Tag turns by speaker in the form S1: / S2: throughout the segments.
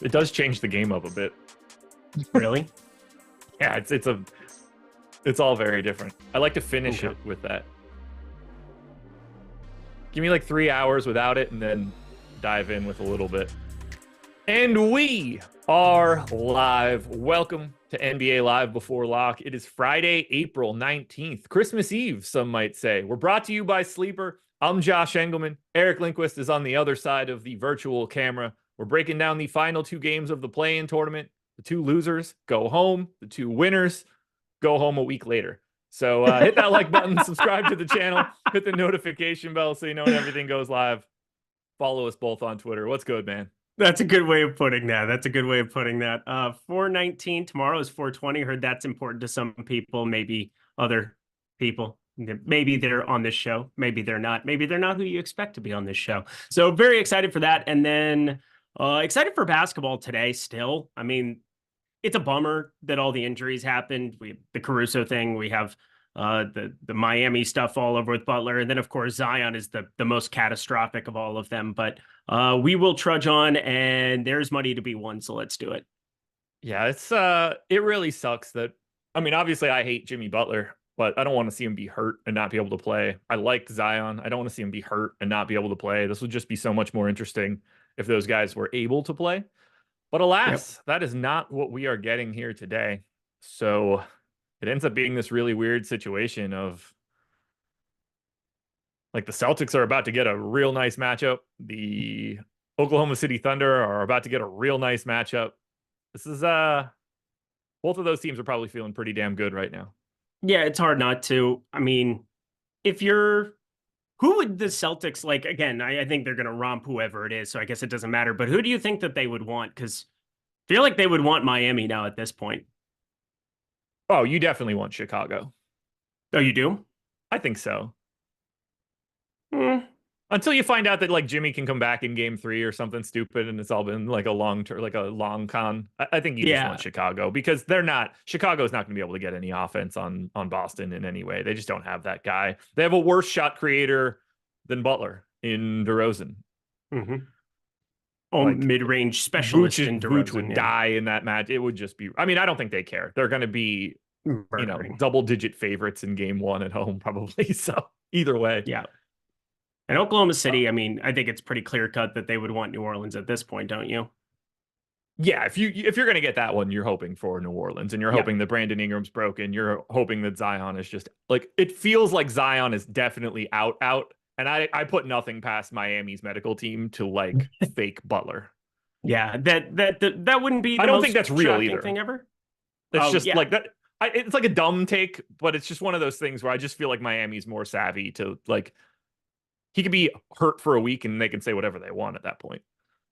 S1: It does change the game up a bit.
S2: Really?
S1: Yeah, it's all very different. I like to finish
S2: Okay.
S1: it with that. Give me like 3 hours without it and then dive in with a little bit. And we are live. Welcome to NBA Live Before Lock. It is Friday, April 19th, Christmas Eve, some might say. We're brought to you by Sleeper. I'm Josh Engleman. Eric Lindquist is on the other side of the virtual camera. We're breaking down the final two games of the play-in tournament. The two losers go home. The two winners go home a week later. So hit that like button, subscribe to the channel, hit the notification bell so you know when everything goes live. Follow us both on Twitter. What's good, man?
S2: That's a good way of putting that. 419 tomorrow is 420. Heard that's important to some people, maybe other people. Maybe they're on this show. Maybe they're not. Maybe they're not who you expect to be on this show. So very excited for that. And then excited for basketball today still. I mean, it's a bummer that all the injuries happened. We have the Caruso thing. We have the Miami stuff all over with Butler. And then, of course, Zion is the most catastrophic of all of them. But we will trudge on, and there's money to be won, so let's do it.
S1: Yeah, it really sucks that, I mean, obviously I hate Jimmy Butler, but I don't want to see him be hurt and not be able to play. I liked Zion. I don't want to see him be hurt and not be able to play. This would just be so much more interesting if those guys were able to play. But alas, that is not what we are getting here today. So it ends up being this really weird situation of like the Celtics are about to get a real nice matchup. The Oklahoma City Thunder are about to get a real nice matchup. This is both of those teams are probably feeling pretty damn good right now.
S2: Yeah, it's hard not to. I mean, who would the Celtics like? Again, I think they're going to romp whoever it is, so I guess it doesn't matter. But who do you think that they would want? Because I feel like they would want Miami now at this point.
S1: Oh, you definitely want Chicago.
S2: Oh, you do?
S1: I think so.
S2: Hmm.
S1: Until you find out that like Jimmy can come back in game 3 or something stupid and it's all been like a long term, like a long con. I think you just want Chicago because Chicago's not going to be able to get any offense on Boston in any way. They just don't have that guy. They have a worse shot creator than Butler in DeRozan.
S2: Mm-hmm. Oh, like, mid-range specialist in DeRozan.
S1: Vooch would die in that match. It would just be, I mean, I don't think they care. They're going to be, double-digit favorites in game 1 at home probably. So either way.
S2: Yeah. And Oklahoma City, I mean, I think it's pretty clear-cut that they would want New Orleans at this point, don't you?
S1: Yeah, if you're going to get that one, you're hoping for New Orleans, and you're hoping that Brandon Ingram's broken. You're hoping that Zion is just like, it feels like Zion is definitely out. And I put nothing past Miami's medical team to like fake Butler.
S2: Yeah, that wouldn't be.
S1: I don't think that's real either.
S2: Thing ever.
S1: It's just like that. It's like a dumb take, but it's just one of those things where I just feel like Miami's more savvy to like. He could be hurt for a week and they can say whatever they want at that point.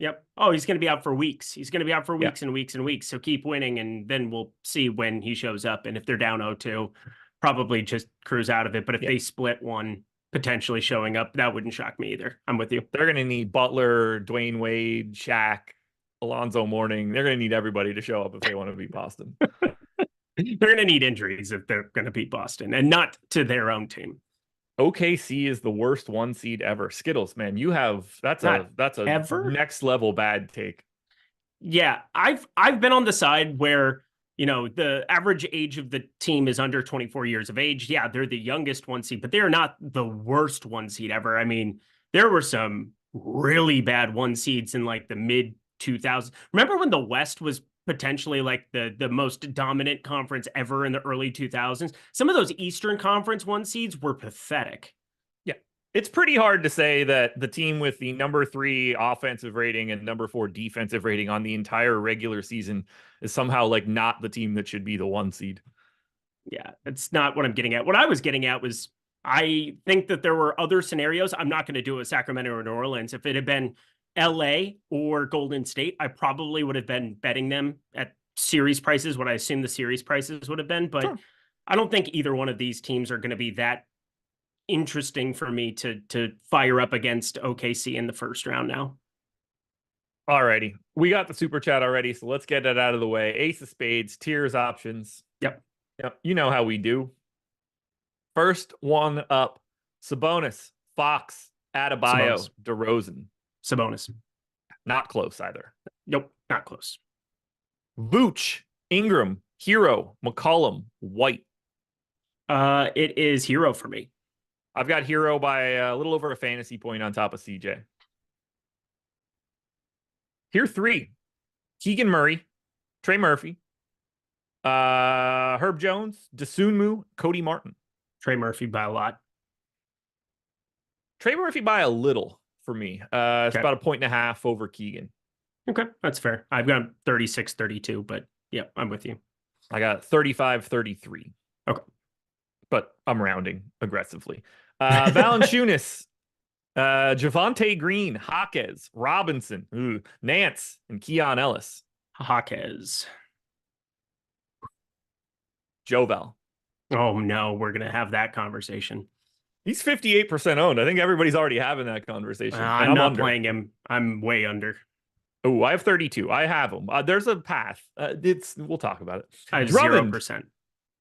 S2: Yep. Oh, he's going to be out for weeks. He's going to be out for weeks and weeks and weeks. So keep winning, and then we'll see when he shows up. And if they're down 0-2, probably just cruise out of it. But if they split one, potentially showing up, that wouldn't shock me either. I'm with you.
S1: They're going to need Butler, Dwayne Wade, Shaq, Alonzo Mourning. They're going to need everybody to show up if they want to beat Boston.
S2: They're going to need injuries if they're going to beat Boston, and not to their own team.
S1: OKC is the worst 1 seed ever. Skittles, man, that's a ever? Next level bad take.
S2: Yeah, I've been on the side where, the average age of the team is under 24 years of age. Yeah, they're the youngest 1 seed, but they're not the worst 1 seed ever. I mean, there were some really bad 1 seeds in like the mid 2000s. Remember when the West was potentially like the most dominant conference ever in the early 2000s? Some of those Eastern Conference 1 seeds were pathetic.
S1: Yeah. It's pretty hard to say that the team with the number 3 offensive rating and number 4 defensive rating on the entire regular season is somehow like not the team that should be the 1 seed.
S2: Yeah, that's not what I'm getting at. What I was getting at was, I think that there were other scenarios. I'm not going to do a Sacramento or New Orleans. If it had been LA or Golden State, I probably would have been betting them at series prices, what I assume the series prices would have been. But I don't think either one of these teams are going to be that interesting for me to fire up against OKC in the first round now.
S1: Alrighty. We got the super chat already, so let's get it out of the way. Ace of Spades, tiers, options.
S2: Yep.
S1: You know how we do. First one up, Sabonis, Fox, Adebayo, DeRozan.
S2: Sabonis.
S1: Not close either.
S2: Nope. Not close.
S1: Vooch, Ingram, Hero, McCollum, White.
S2: It is Hero for me.
S1: I've got Hero by a little over a fantasy point on top of CJ. Here 3. Keegan Murray, Trey Murphy, Herb Jones, Dosunmu, Cody Martin.
S2: Trey Murphy by a lot.
S1: Trey Murphy by a little for me. It's
S2: Okay.
S1: about 1.5 over Keegan.
S2: Okay, that's fair. I've got 36-32, but yeah, I'm with you.
S1: I got 35-33.
S2: Okay.
S1: But I'm rounding aggressively. Valanciunas, Javonte Green, Jaquez, Robinson, Nance, and Keon Ellis.
S2: Jaquez.
S1: Jovel.
S2: Oh no, we're gonna have that conversation.
S1: He's 58% owned. I think everybody's already having that conversation.
S2: I'm not playing him. I'm way under.
S1: Oh, I have 32. I have him. There's a path. We'll talk about it.
S2: I have
S1: Drummond,
S2: 0%.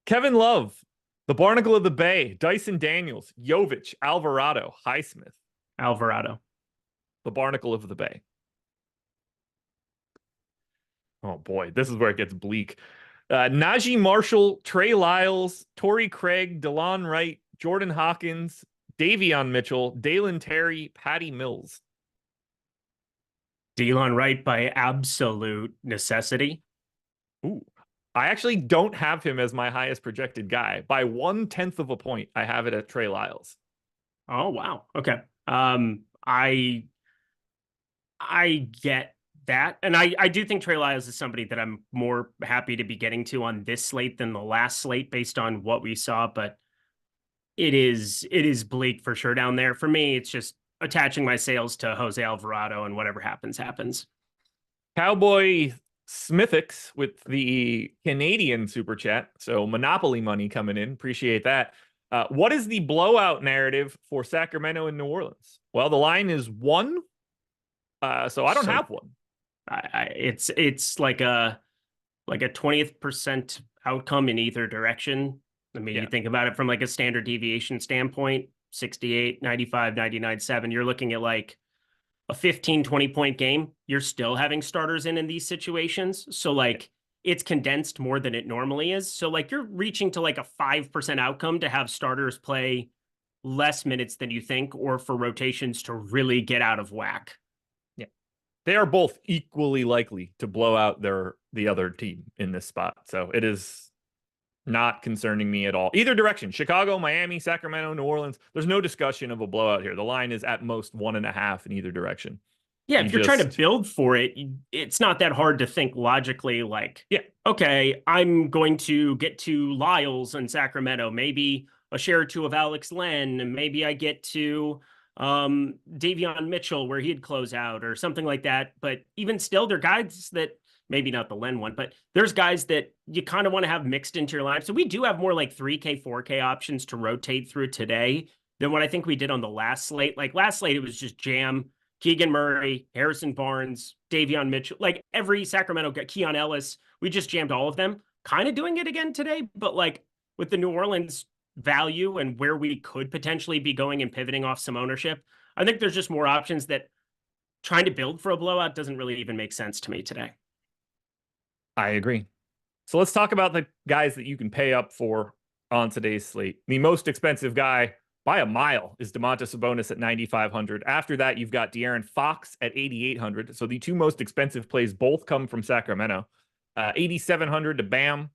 S1: Kevin Love, the Barnacle of the Bay, Dyson Daniels, Jovic, Alvarado, Highsmith.
S2: Alvarado.
S1: The Barnacle of the Bay. Oh boy, this is where it gets bleak. Najee Marshall, Trey Lyles, Torrey Craig, DeLon Wright, Jordan Hawkins, Davion Mitchell, Dalen Terry, Patty Mills.
S2: DeLon Wright by absolute necessity.
S1: Ooh, I actually don't have him as my highest projected guy. By 1/10 of a point, I have it at Trey Lyles.
S2: Oh wow. Okay. I get that. And I do think Trey Lyles is somebody that I'm more happy to be getting to on this slate than the last slate based on what we saw, but it is bleak for sure down there. For me, it's just attaching my sails to Jose Alvarado and whatever happens, happens.
S1: Cowboy Smithix with the Canadian super chat. So Monopoly money coming in. Appreciate that. What is the blowout narrative for Sacramento and New Orleans? Well, the line is 1. So I don't have one.
S2: It's like a 20th percent outcome in either direction. I mean, you think about it from like a standard deviation standpoint, 68, 95, 99, 7, you're looking at like a 15, 20 point game. You're still having starters in these situations. So like it's condensed more than it normally is. So like you're reaching to like a 5% outcome to have starters play less minutes than you think, or for rotations to really get out of whack.
S1: Yeah. They are both equally likely to blow out the other team in this spot. So it is not concerning me at all. Either direction, Chicago, Miami, Sacramento, New Orleans, there's no discussion of a blowout here. The line is at most 1.5 in either direction.
S2: Yeah, if you're trying to build for it, it's not that hard to think logically like, okay, I'm going to get to Lyles and Sacramento, maybe a share or two of Alex Len, and maybe I get to Davion Mitchell where he'd close out or something like that. But even still, they're guys that, maybe not the Len one, but there's guys that you kind of want to have mixed into your lineup. So we do have more like 3K, 4K options to rotate through today than what I think we did on the last slate. Like last slate, it was just jam Keegan Murray, Harrison Barnes, Davion Mitchell, like every Sacramento got Keon Ellis. We just jammed all of them. Kind of doing it again today, but like with the New Orleans value and where we could potentially be going and pivoting off some ownership, I think there's just more options that trying to build for a blowout doesn't really even make sense to me today.
S1: I agree. So let's talk about the guys that you can pay up for on today's slate. The most expensive guy by a mile is Domantas Sabonis at 9,500. After that, you've got De'Aaron Fox at 8,800. So the two most expensive plays both come from Sacramento. 8,700 to Bam,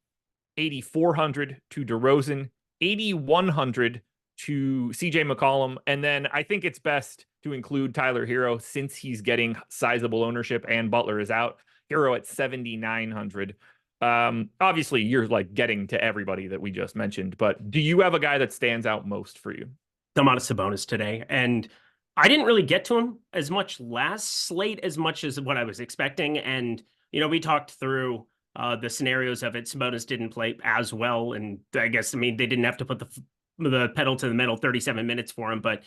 S1: 8,400 to DeRozan, 8,100 to CJ McCollum. And then I think it's best to include Tyler Hero since he's getting sizable ownership and Butler is out. Hero at 7,900. Obviously, you're like getting to everybody that we just mentioned, but do you have a guy that stands out most for you?
S2: Domantas Sabonis today. And I didn't really get to him as much last slate as much as what I was expecting. And, you know, we talked through the scenarios of it. Sabonis didn't play as well. And I guess, I mean, they didn't have to put the pedal to the metal 37 minutes for him, but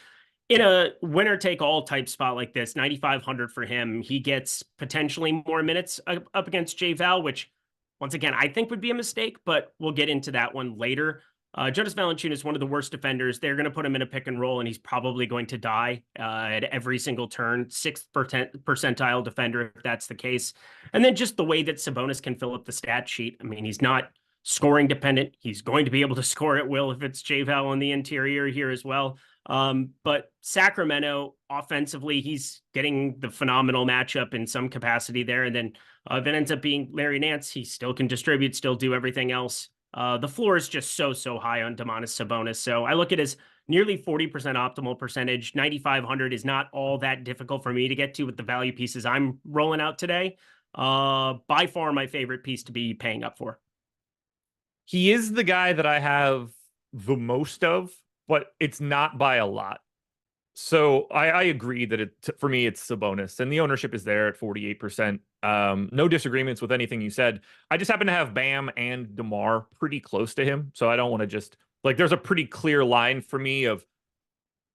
S2: in a winner take all type spot like this, 9,500 for him, he gets potentially more minutes up against J Val, which once again, I think would be a mistake, but we'll get into that one later. Jonas Valanciunas is one of the worst defenders. They're going to put him in a pick and roll, and he's probably going to die at every single turn. Sixth percentile defender, if that's the case. And then just the way that Sabonis can fill up the stat sheet. I mean, he's not scoring dependent. He's going to be able to score at will if it's JVal on the interior here as well. But Sacramento offensively, he's getting the phenomenal matchup in some capacity there. And then if it ends up being Larry Nance, he still can distribute, still do everything else. The floor is just so high on Domantas Sabonis. So I look at his nearly 40% optimal percentage. 9,500 is not all that difficult for me to get to with the value pieces I'm rolling out today. By far my favorite piece to be paying up for.
S1: He is the guy that I have the most of, but it's not by a lot. So I agree that for me, it's Sabonis, and the ownership is there at 48%. No disagreements with anything you said. I just happen to have Bam and DeMar pretty close to him. So I don't want to just there's a pretty clear line for me of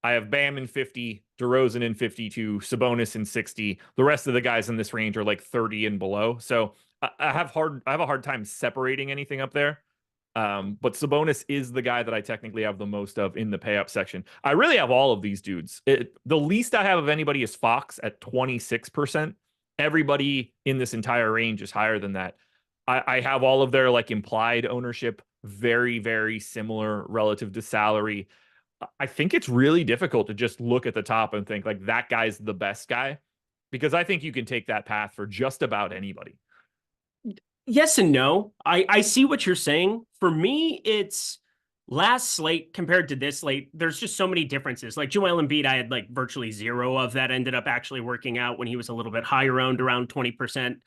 S1: I have Bam in 50, DeRozan in 52, Sabonis in 60. The rest of the guys in this range are like 30 and below. So I have a hard time separating anything up there. But Sabonis is the guy that I technically have the most of in the pay up section. I really have all of these dudes. The least I have of anybody is Fox at 26%. Everybody in this entire range is higher than that. I have all of their implied ownership very, very similar relative to salary. I think it's really difficult to just look at the top and think that guy's the best guy, because I think you can take that path for just about anybody.
S2: Yes and no. I see what you're saying. For me, it's last slate compared to this slate. There's just so many differences. Like Joel Embiid, I had virtually zero of that ended up actually working out when he was a little bit higher owned, around 20%.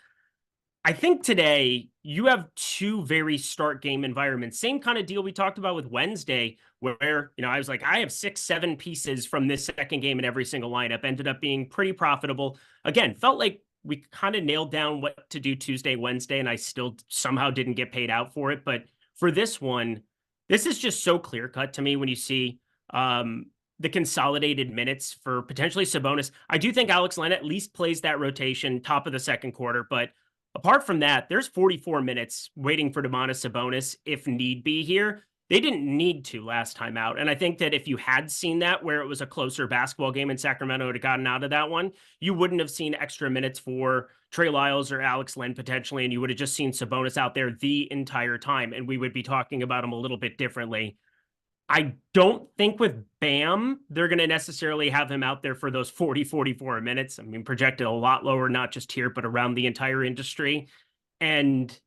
S2: I think today you have two very start game environments. Same kind of deal we talked about with Wednesday, where, I was I have 6-7 pieces from this second game in every single lineup. Ended up being pretty profitable. Again, felt like we kind of nailed down what to do Tuesday, Wednesday, and I still somehow didn't get paid out for it. But for this one, this is just so clear cut to me when you see the consolidated minutes for potentially Sabonis. I do think Alex Len at least plays that rotation top of the second quarter, but apart from that, there's 44 minutes waiting for Domantas Sabonis if need be here. They didn't need to last time out. And I think that if you had seen that where it was a closer basketball game and Sacramento had gotten out of that one, you wouldn't have seen extra minutes for Trey Lyles or Alex Len potentially, and you would have just seen Sabonis out there the entire time, and we would be talking about him a little bit differently. I don't think with Bam, they're going to necessarily have him out there for those 44 minutes. I mean, projected a lot lower, not just here, but around the entire industry. And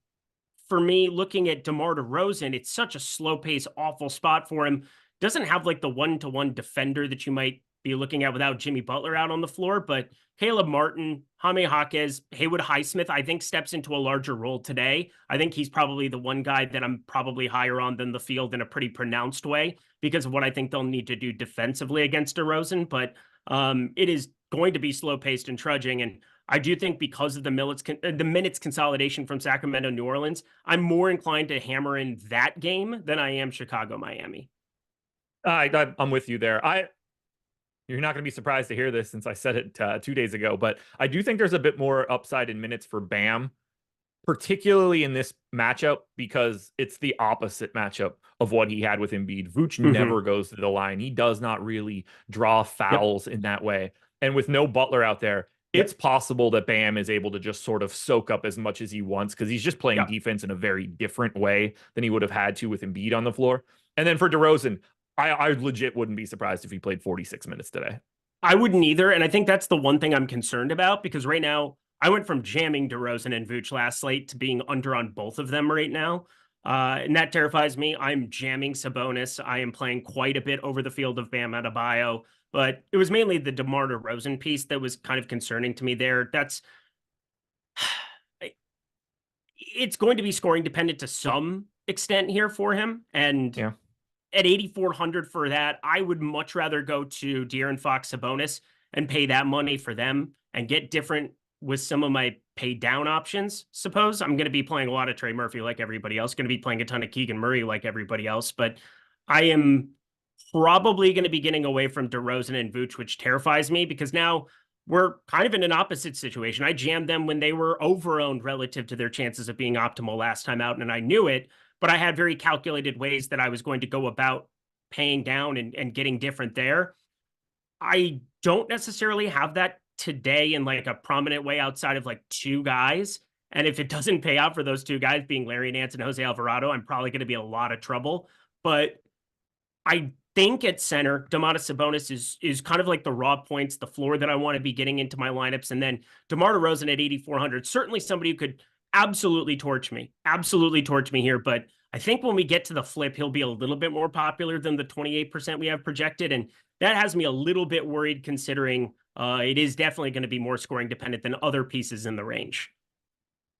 S2: for me, looking at DeMar DeRozan, it's such a slow pace, awful spot for him. Doesn't have the one-to-one defender that you might be looking at without Jimmy Butler out on the floor, but Caleb Martin, Jaime Jaquez, Haywood Highsmith, I think steps into a larger role today. I think he's probably the one guy that I'm probably higher on than the field in a pretty pronounced way because of what I think they'll need to do defensively against DeRozan, but it is going to be slow paced and trudging. And I do think because of the minutes consolidation from Sacramento, New Orleans, I'm more inclined to hammer in that game than I am Chicago, Miami.
S1: I'm with you there. You're not going to be surprised to hear this since I said it 2 days ago, but I do think there's a bit more upside in minutes for Bam, particularly in this matchup, because it's the opposite matchup of what he had with Embiid. Vooch never goes to the line. He does not really draw fouls in that way. And with no Butler out there, it's possible that Bam is able to just sort of soak up as much as he wants because he's just playing defense in a very different way than he would have had to with Embiid on the floor. And then for DeRozan, I legit wouldn't be surprised if he played 46 minutes today.
S2: I wouldn't either. And I think that's the one thing I'm concerned about because right now I went from jamming DeRozan and Vooch last slate to being under on both of them right now. And that terrifies me. I'm jamming Sabonis. I am playing quite a bit over the field of Bam Adebayo, but it was mainly the DeMar DeRozan piece that was kind of concerning to me there. It's going to be scoring dependent to some extent here for him. And at 8,400 for that, I would much rather go to De'Aaron Fox Sabonis and pay that money for them and get different with some of my pay down options. Suppose I'm going to be playing a lot of Trey Murphy like everybody else, going to be playing a ton of Keegan Murray like everybody else, but I am probably going to be getting away from DeRozan and Vooch, which terrifies me because now we're kind of in an opposite situation. I jammed them when they were over-owned relative to their chances of being optimal last time out, and I knew it. but I had very calculated ways that I was going to go about paying down and getting different there. I don't necessarily have that today in like a prominent way outside of like two guys. And if it doesn't pay out for those two guys being Larry Nance and Jose Alvarado, I'm probably going to be in a lot of trouble. But I think at center, Domantas Sabonis is kind of like the raw points, the floor that I want to be getting into my lineups. And then DeMar DeRozan at 8,400, certainly somebody who could absolutely torch me here. But I think when we get to the flip, he'll be a little bit more popular than the 28% we have projected. And that has me a little bit worried considering it is definitely going to be more scoring dependent than other pieces in the range.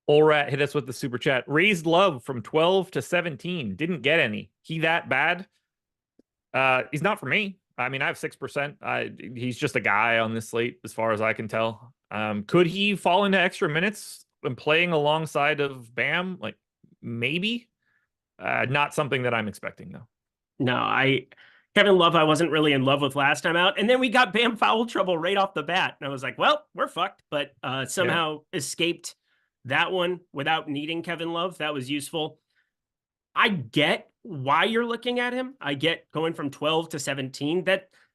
S1: Olrat hit us with the super chat. Raised love from 12 to 17. Didn't get any. He that bad? He's not for me. I mean, I have 6%. He's just a guy on this slate as far as I can tell. Could he fall into extra minutes when playing alongside of Bam? Like, maybe. Not something that I'm expecting, though.
S2: No, Kevin Love, I wasn't really in love with last time out. And then we got Bam foul trouble right off the bat. And I was like, well, we're fucked. But somehow escaped that one without needing Kevin Love. That was useful. I get why you're looking at him. I get going from 12 to 17.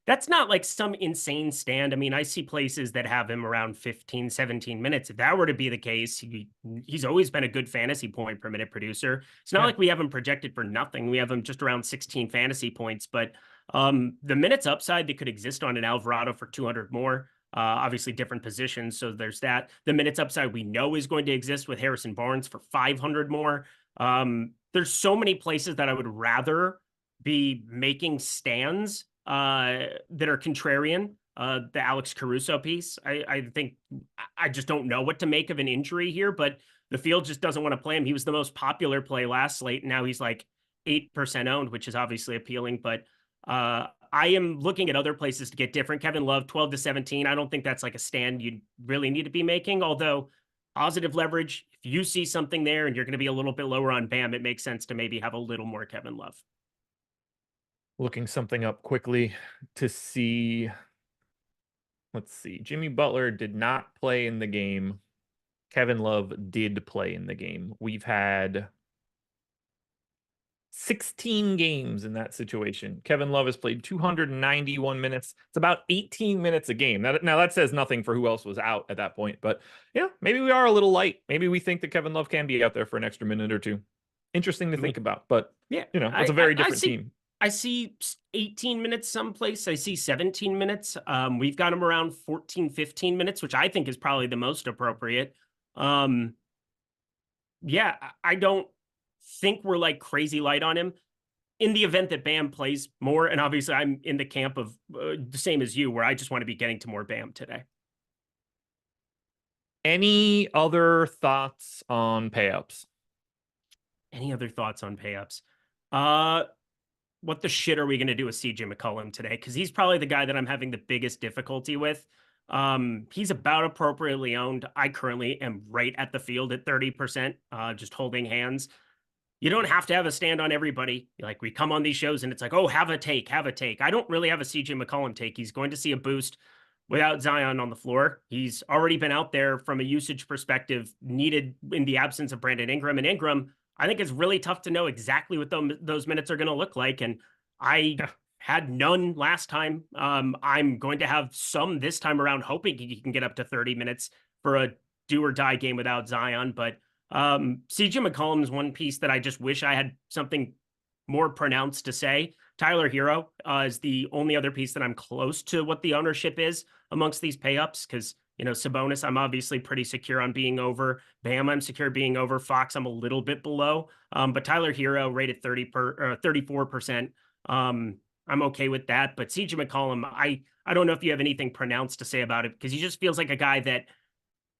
S2: That's not like some insane stand. I mean, I see places that have him around 15, 17 minutes. If that were to be the case, he's always been a good fantasy point per minute producer. It's not like we have him projected for nothing. We have him just around 16 fantasy points, but the minutes upside that could exist on an Alvarado for 200 more, obviously different positions. So there's that. The minutes upside we know is going to exist with Harrison Barnes for 500 more. There's so many places that I would rather be making stands that are contrarian. The Alex Caruso piece, I think I just don't know what to make of an injury here, but the field just doesn't want to play him. He was the most popular play last slate, and now he's like 8% owned, which is obviously appealing, but I am looking at other places to get different. Kevin Love, 12 to 17. I don't think that's like a stand you really need to be making, although positive leverage, if you see something there and you're going to be a little bit lower on Bam, it makes sense to maybe have a little more Kevin Love.
S1: Looking something up quickly to see. Let's see. Jimmy Butler did not play in the game. Kevin Love did play in the game. We've had 16 games in that situation. Kevin Love has played 291 minutes. It's about 18 minutes a game. Now that says nothing for who else was out at that point, but yeah, maybe we are a little light. Maybe we think that Kevin Love can be out there for an extra minute or two. Interesting to think about, but
S2: yeah,
S1: it's a very different team.
S2: I see 18 minutes someplace. I see 17 minutes. We've got him around 14, 15 minutes, which I think is probably the most appropriate. Yeah, I don't think we're like crazy light on him in the event that Bam plays more. And obviously I'm in the camp of the same as you, where I just want to be getting to more Bam today.
S1: Any other thoughts on payups?
S2: Any other thoughts on payups? What the shit are we going to do with CJ McCollum today? Because he's probably the guy that I'm having the biggest difficulty with. He's about appropriately owned. I currently am right at the field at 30%, just holding hands. You don't have to have a stand on everybody. Like, we come on these shows and it's like, oh, have a take. I don't really have a CJ McCollum take. He's going to see a boost without Zion on the floor. He's already been out there from a usage perspective, needed in the absence of Brandon Ingram. And Ingram, I think it's really tough to know exactly what those minutes are going to look like. And I had none last time. I'm going to have some this time around, hoping he can get up to 30 minutes for a do or die game without Zion. But CJ McCollum is one piece that I just wish I had something more pronounced to say. Tyler Hero is the only other piece that I'm close to what the ownership is amongst these pay-ups, because, Sabonis, I'm obviously pretty secure on being over. Bam, I'm secure being over. Fox, I'm a little bit below. But Tyler Hero rated 34%. I'm okay with that. But CJ McCollum, I don't know if you have anything pronounced to say about it, because he just feels like a guy that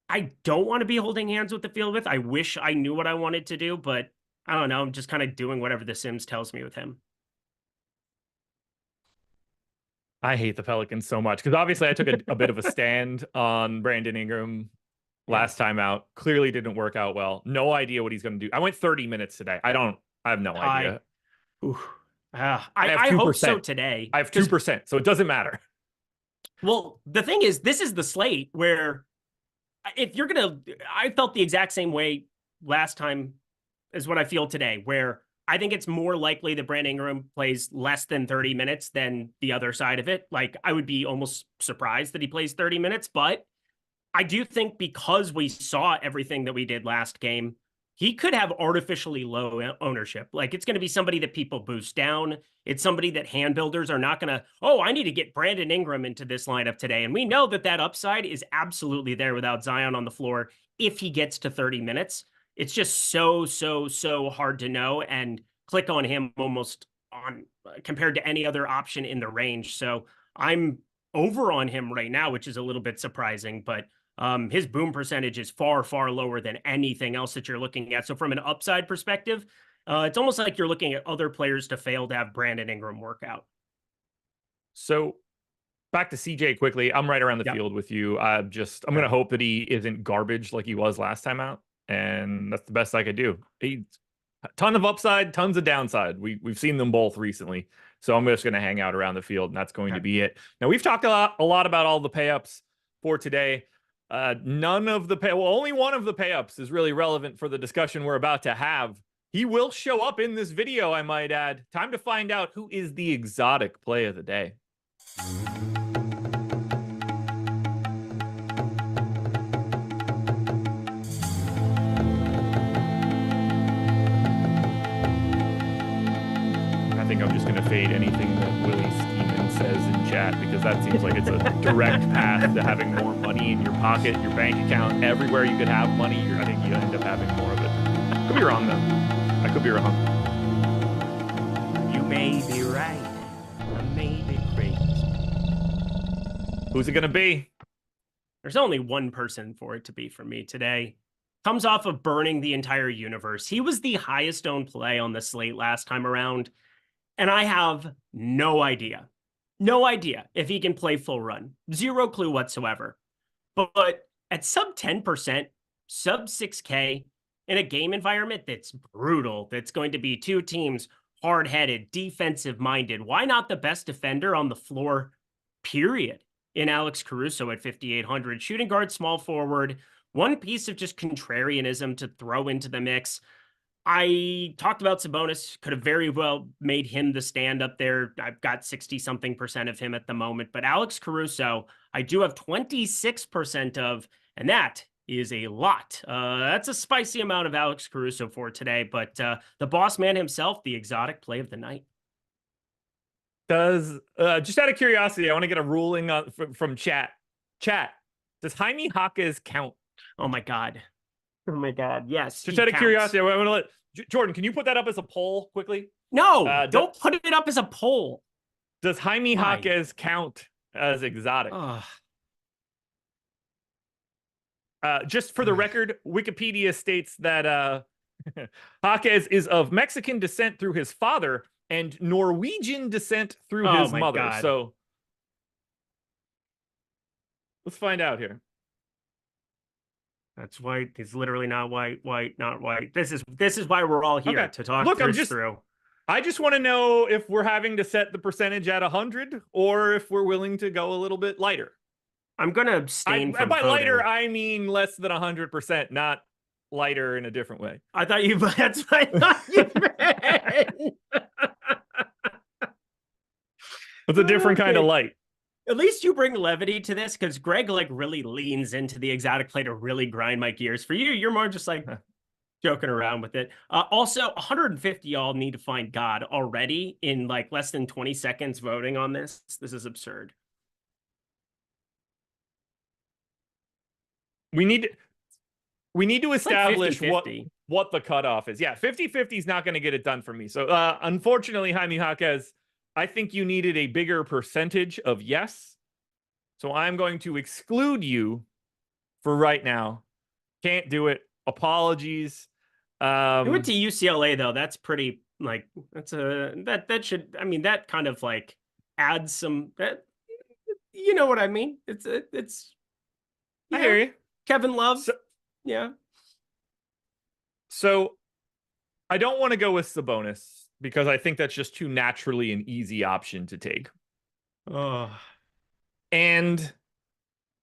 S2: I don't want to be holding hands with the field with. I wish I knew what I wanted to do, but I don't know. I'm just kind of doing whatever the Sims tells me with him.
S1: I hate the Pelicans so much, because obviously I took a bit of a stand on Brandon Ingram last time out. Clearly didn't work out well. No idea what he's going to do. I went 30 minutes today. I have no idea.
S2: I hope so today.
S1: I have 2%, so it doesn't matter.
S2: Well, the thing is, this is the slate where if you're going to, I felt the exact same way last time as what I feel today, where I think it's more likely that Brandon Ingram plays less than 30 minutes than the other side of it. Like, I would be almost surprised that he plays 30 minutes, but I do think because we saw everything that we did last game, he could have artificially low ownership. Like, it's going to be somebody that people boost down. It's somebody that hand builders are not going to, oh, I need to get Brandon Ingram into this lineup today. And we know that that upside is absolutely there without Zion on the floor if he gets to 30 minutes. It's just so hard to know and click on him almost on compared to any other option in the range. So I'm over on him right now, which is a little bit surprising, but his boom percentage is far lower than anything else that you're looking at. So from an upside perspective, it's almost like you're looking at other players to fail to have Brandon Ingram work out.
S1: So back to CJ quickly. I'm right around the field with you. I'm going to hope that he isn't garbage like he was last time out. And that's the best I could do. He's a ton of upside, tons of downside. We've seen them both recently. So I'm just going to hang out around the field, and that's going to be it. Now, we've talked a lot about all the pay-ups for today. None of the only one of the pay-ups is really relevant for the discussion we're about to have. He will show up in this video, I might add. Time to find out who is the exotic play of the day. I think I'm just going to fade anything that Willie Steeman says in chat, because that seems like it's a direct path to having more money in your pocket, your bank account, everywhere you could have money. I think you end up having more of it. Could be wrong, though. I could be wrong.
S2: You may be right. I may be crazy.
S1: Who's it going to be?
S2: There's only one person for it to be for me today. Comes off of burning the entire universe. He was the highest owned play on the slate last time around. And I have no idea if he can play full run. Zero clue whatsoever. But at sub 10%, sub 6K, in a game environment that's brutal, that's going to be two teams hard-headed, defensive-minded, why not the best defender on the floor, period, in Alex Caruso at 5,800? Shooting guard, small forward, one piece of just contrarianism to throw into the mix. I talked about Sabonis, could have very well made him the stand up there. I've got 60-something% of him at the moment, but Alex Caruso, I do have 26% of, and that is a lot. That's a spicy amount of Alex Caruso for today, but the boss man himself, the exotic play of the night.
S1: Does, just out of curiosity, I want to get a ruling on, from chat. Chat, does Jaime Jaquez count?
S2: Oh my God. Oh my God. Yes.
S1: Just out of curiosity, I want to let Jordan, can you put that up as a poll quickly?
S2: No, don't put it up as a poll.
S1: Does Jaime Jaquez count as exotic? Just for the record, Wikipedia states that Jaquez is of Mexican descent through his father and Norwegian descent through his mother. God. So let's find out here.
S2: That's white. He's literally not white, not white. This is why we're all here to talk through.
S1: I just want to know if we're having to set the percentage at 100 or if we're willing to go a little bit lighter.
S2: I'm going to abstain from
S1: by
S2: voting.
S1: Lighter, I mean less than 100%, not lighter in a different way.
S2: I thought you, that's what I thought you meant.
S1: It's a different kind of light.
S2: At least you bring levity to this, because Greg like really leans into the exotic play to really grind my gears. For you, you're more just like joking around with it. Also, 150 y'all need to find God already in like less than 20 seconds voting on this. This is absurd.
S1: We need to establish like what the cutoff is. Yeah, 50-50 is not going to get it done for me. So unfortunately, Jaime Jaquez, I think you needed a bigger percentage of yes. So I'm going to exclude you for right now. Can't do it. Apologies.
S2: I went to UCLA though. That's pretty like that should, I mean, that kind of like adds some, that, you know what I mean? It's
S1: I hear you.
S2: Kevin Love.
S1: So,
S2: yeah.
S1: So I don't want to go with Sabonis, because I think that's just too naturally an easy option to take. And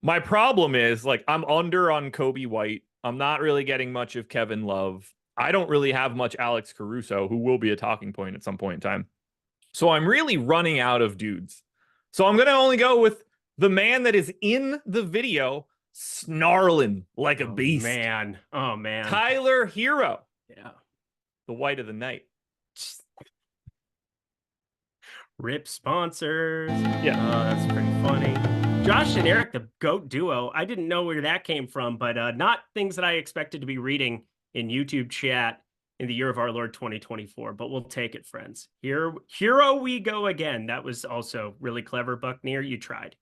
S1: my problem is, like, I'm under on Kobe White. I'm not really getting much of Kevin Love. I don't really have much Alex Caruso, who will be a talking point at some point in time. So I'm really running out of dudes. So I'm going to only go with the man that is in the video snarling like a beast.
S2: Man. Oh, man.
S1: Tyler Hero.
S2: Yeah.
S1: The white of the night.
S2: Rip sponsors.
S1: Yeah.
S2: That's pretty funny. Josh and Eric, the GOAT duo. I didn't know where that came from, but not things that I expected to be reading in YouTube chat in the year of our Lord 2024, but we'll take it, friends. Hero we go again. That was also really clever, Buckner. You tried.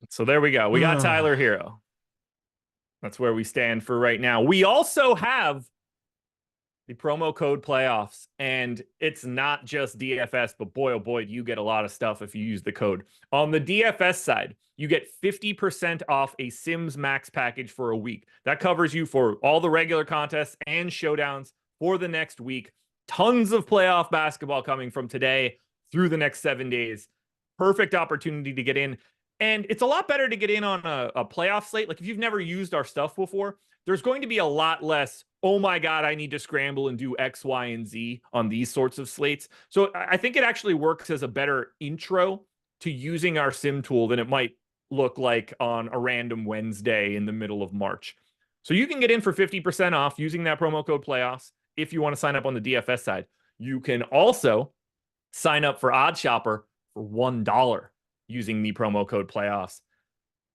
S1: So there we go. We got Tyler Hero. That's where we stand for right now. We also have the promo code playoffs, and it's not just DFS, but boy, oh boy, do you get a lot of stuff if you use the code. On the DFS side, you get 50% off a Sims Max package for a week. That covers you for all the regular contests and showdowns for the next week. Tons of playoff basketball coming from today through the next 7 days. Perfect opportunity to get in. And it's a lot better to get in on a playoff slate. Like if you've never used our stuff before, there's going to be a lot less, oh my God, I need to scramble and do X, Y, and Z on these sorts of slates. So I think it actually works as a better intro to using our sim tool than it might look like on a random Wednesday in the middle of March. So you can get in for 50% off using that promo code playoffs if you want to sign up on the DFS side. You can also sign up for OddsShopper for $1 using the promo code playoffs.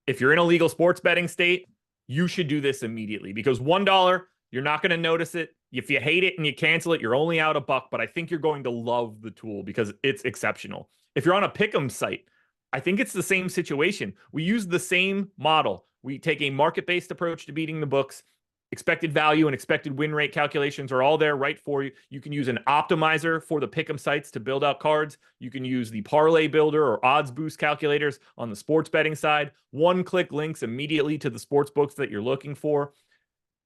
S1: If you're in a legal sports betting state, you should do this immediately because $1, you're not going to notice it. If you hate it and you cancel it, you're only out $1, but I think you're going to love the tool because it's exceptional. If you're on a pick'em site, I think it's the same situation. We use the same model. We take a market-based approach to beating the books. Expected value and expected win rate calculations are all there right for you. You can use an optimizer for the pick'em sites to build out cards. You can use the parlay builder or odds boost calculators on the sports betting side. One-click links immediately to the sports books that you're looking for.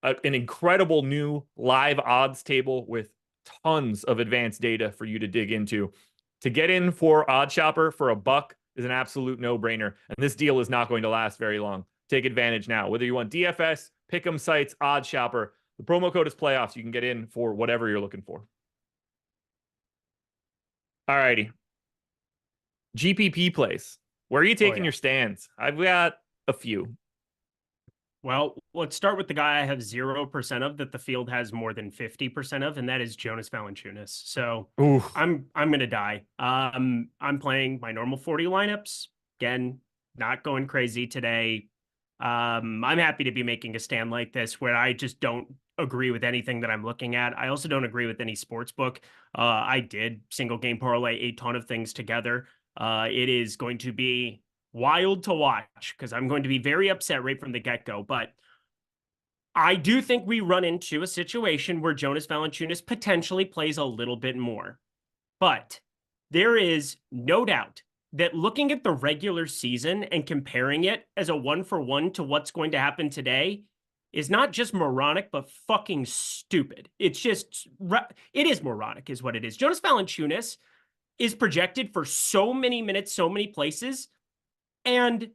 S1: An incredible new live odds table with tons of advanced data for you to dig into. To get in for OddsShopper for $1 is an absolute no-brainer, and this deal is not going to last very long. Take advantage now. Whether you want DFS, pick'em sites, OddsShopper, the promo code is playoffs. You can get in for whatever you're looking for. All righty. GPP plays. Where are you taking your stands? I've got a few.
S2: Well, let's start with the guy I have 0% of that the field has more than 50% of, and that is Jonas Valanciunas. So I'm gonna die. I'm playing my normal 40 lineups. Again, not going crazy today. I'm happy to be making a stand like this where I just don't agree with anything that I'm looking at. I also don't agree with any sports book. I did single game parlay a ton of things together. It is going to be wild to watch because I'm going to be very upset right from the get-go. But I do think we run into a situation where Jonas Valanciunas potentially plays a little bit more. But there is no doubt that looking at the regular season and comparing it as a 1-for-1 to what's going to happen today is not just moronic, but fucking stupid. It's just, it is moronic is what it is. Jonas Valanciunas is projected for so many minutes, so many places, and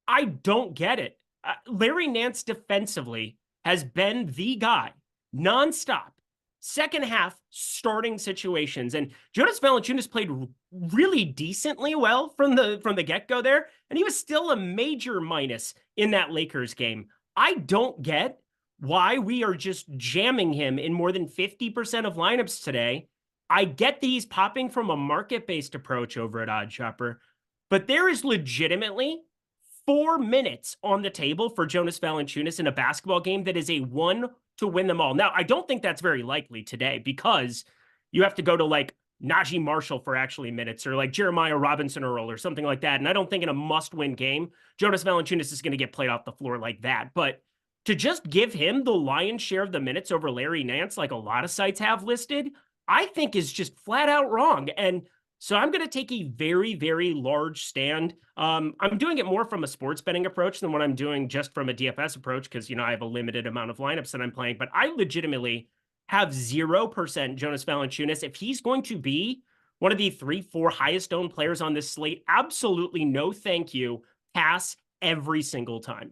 S2: I don't get it. Larry Nance defensively has been the guy nonstop. Second half starting situations, and Jonas Valanciunas played really decently well from the get-go there, and he was still a major minus in that Lakers game. I don't get why we are just jamming him in more than 50% of lineups today. I get that he's popping from a market-based approach over at OddsShopper, but there is legitimately 4 minutes on the table for Jonas Valanciunas in a basketball game that is a 1 to win them all. Now, I don't think that's very likely today because you have to go to like Najee Marshall for actually minutes or like Jeremiah Robinson Earl or something like that. And I don't think in a must-win game, Jonas Valanciunas is going to get played off the floor like that. But to just give him the lion's share of the minutes over Larry Nance, like a lot of sites have listed, I think is just flat out wrong. And so I'm going to take a very, very large stand. I'm doing it more from a sports betting approach than what I'm doing just from a DFS approach because, you know, I have a limited amount of lineups that I'm playing. But I legitimately have 0% Jonas Valanciunas. If he's going to be one of the 3-4 highest owned players on this slate, absolutely no thank you. Pass every single time.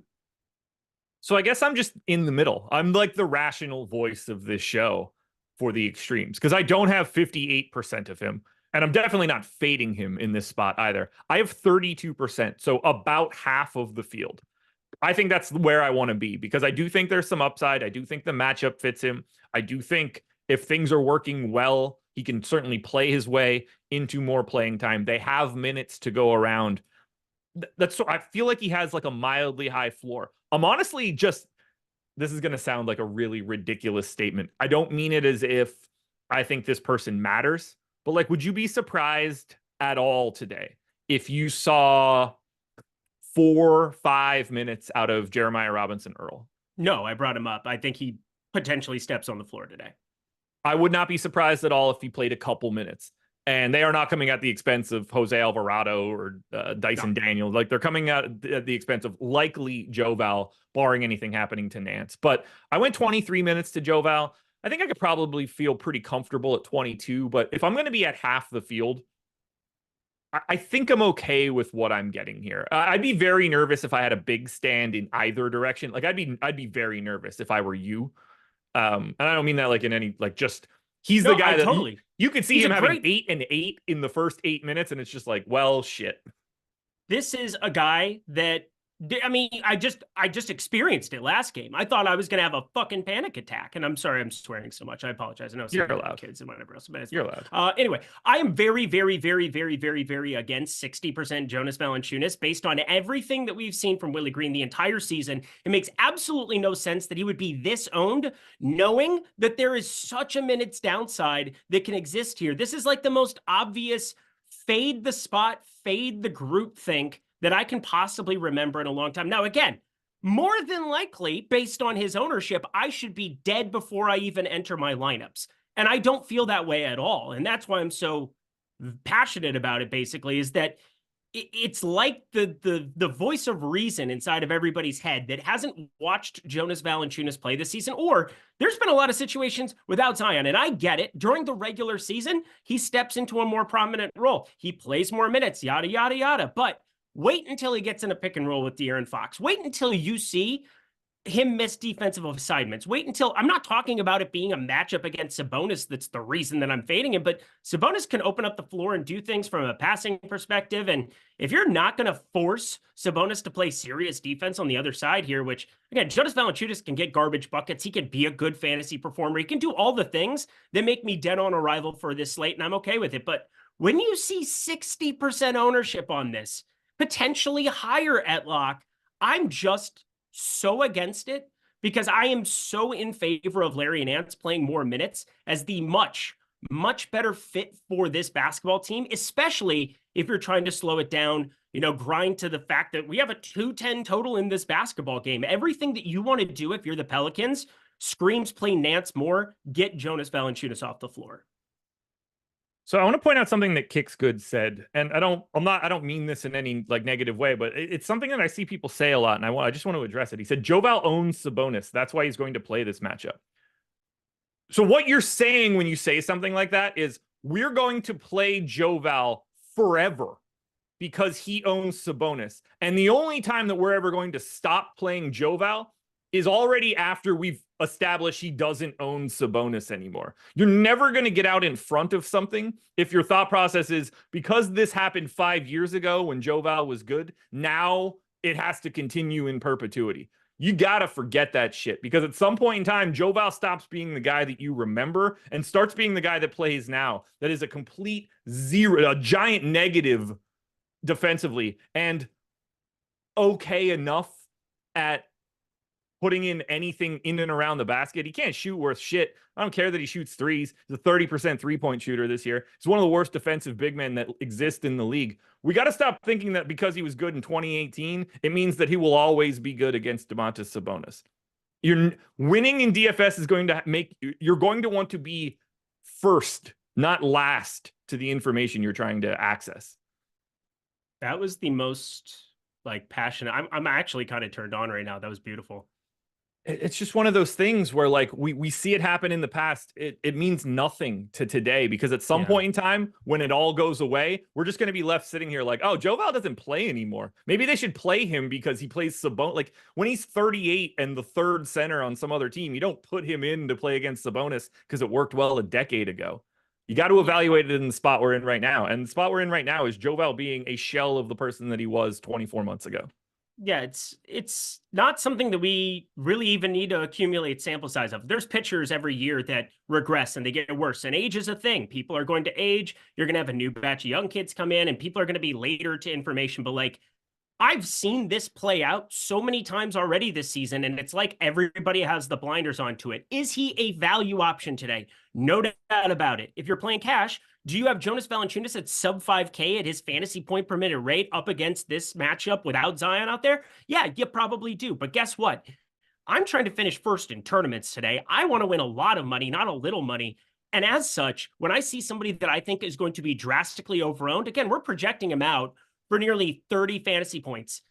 S1: So I guess I'm just in the middle. I'm like the rational voice of this show for the extremes because I don't have 58% of him. And I'm definitely not fading him in this spot either. I have 32%, so about half of the field. I think that's where I want to be because I do think there's some upside. I do think the matchup fits him. I do think if things are working well, he can certainly play his way into more playing time. They have minutes to go around. That's so I feel like he has like a mildly high floor. I'm honestly just this is going to sound like a really ridiculous statement. I don't mean it as if I think this person matters, but like, would you be surprised at all today if you saw 4-5 minutes out of Jeremiah Robinson Earl?
S2: No, I brought him up. I think he potentially steps on the floor today.
S1: I would not be surprised at all if he played a couple minutes. And they are not coming at the expense of Jose Alvarado or Dyson Daniels. Like they're coming out at the expense of likely Joval, barring anything happening to Nance. But I went 23 minutes to Joval. I think I could probably feel pretty comfortable at 22. But if I'm going to be at half the field, I think I'm okay with what I'm getting here. I'd be very nervous if I had a big stand in either direction. Like I'd be very nervous if I were you. And I don't mean that like in any like just he's the guy that totally you could see him having 8 and 8 in the first 8 minutes, and it's just like, well, shit.
S2: This is a guy that I mean, I just experienced it last game. I thought I was going to have a fucking panic attack. And I'm sorry I'm swearing so much. I apologize. I know
S1: you're allowed.
S2: Kids and whatever else. But
S1: you're allowed.
S2: Anyway, I am very, very, very, very, very, very against 60% Jonas Valanciunas based on everything that we've seen from Willie Green the entire season. It makes absolutely no sense that he would be this owned, knowing that there is such a minutes downside that can exist here. This is like the most obvious fade the spot, fade the group think that I can possibly remember in a long time. Now, again, more than likely, based on his ownership, I should be dead before I even enter my lineups. And I don't feel that way at all. And that's why I'm so passionate about it, basically, is that it's like the voice of reason inside of everybody's head that hasn't watched Jonas Valanciunas play this season, or there's been a lot of situations without Zion, and I get it. During the regular season, he steps into a more prominent role. He plays more minutes, yada, yada, yada. But wait until he gets in a pick and roll with De'Aaron Fox. Wait until you see him miss defensive assignments. Wait until, I'm not talking about it being a matchup against Sabonis that's the reason that I'm fading him, but Sabonis can open up the floor and do things from a passing perspective. And if you're not going to force Sabonis to play serious defense on the other side here, which, again, Jonas Valanciunas can get garbage buckets. He can be a good fantasy performer. He can do all the things that make me dead on arrival for this slate, and I'm okay with it. But when you see 60% ownership on this, potentially higher at lock, I'm just so against it because I am so in favor of Larry Nance playing more minutes as the much, much better fit for this basketball team, especially if you're trying to slow it down, grind to the fact that we have a 210 total in this basketball game. Everything that you want to do if you're the Pelicans screams play Nance more, get Jonas Valanciunas off the floor.
S1: So I want to point out something that Kicks Good said, and I don't mean this in any like negative way, but it's something that I see people say a lot, and I just want to address it. He said Joval owns Sabonis. That's why he's going to play this matchup. So what you're saying when you say something like that is we're going to play Joval forever because he owns Sabonis. And the only time that we're ever going to stop playing Joval is already after we've established he doesn't own Sabonis anymore. You're never going to get out in front of something if your thought process is because this happened 5 years ago when Joval was good, now it has to continue in perpetuity. You got to forget that shit because at some point in time, Joval stops being the guy that you remember and starts being the guy that plays now. That is a complete zero, a giant negative defensively and okay enough at putting in anything in and around the basket. He can't shoot worth shit. I don't care that he shoots threes. He's a 30% three-point shooter this year. He's one of the worst defensive big men that exist in the league. We got to stop thinking that because he was good in 2018, it means that he will always be good against Domantas Sabonis. You're winning in DFS is going to you're going to want to be first, not last to the information you're trying to access.
S2: That was the most passionate. I'm actually kind of turned on right now. That was beautiful.
S1: It's just one of those things where like we see it happen in the past. It means nothing to today because at some
S2: Yeah.
S1: point in time when it all goes away, we're just going to be left sitting here like, oh, Joval doesn't play anymore. Maybe they should play him because he plays Sabonis. Like when he's 38 and the third center on some other team, you don't put him in to play against Sabonis because it worked well a decade ago. You got to evaluate it in the spot we're in right now. And the spot we're in right now is Joval being a shell of the person that he was 24 months ago.
S2: Yeah, it's not something that we really even need to accumulate sample size of. There's pitchers every year that regress and they get worse. And age is a thing. People are going to age. You're going to have a new batch of young kids come in and people are going to be later to information. But like, I've seen this play out so many times already this season, and it's like everybody has the blinders onto it. Is he a value option today? No doubt about it. If you're playing cash, do you have Jonas Valanciunas at sub 5K at his fantasy point per minute rate up against this matchup without Zion out there? Yeah, you probably do. But guess what? I'm trying to finish first in tournaments today. I want to win a lot of money, not a little money. And as such, when I see somebody that I think is going to be drastically overowned, again, we're projecting him out for nearly 30 fantasy points.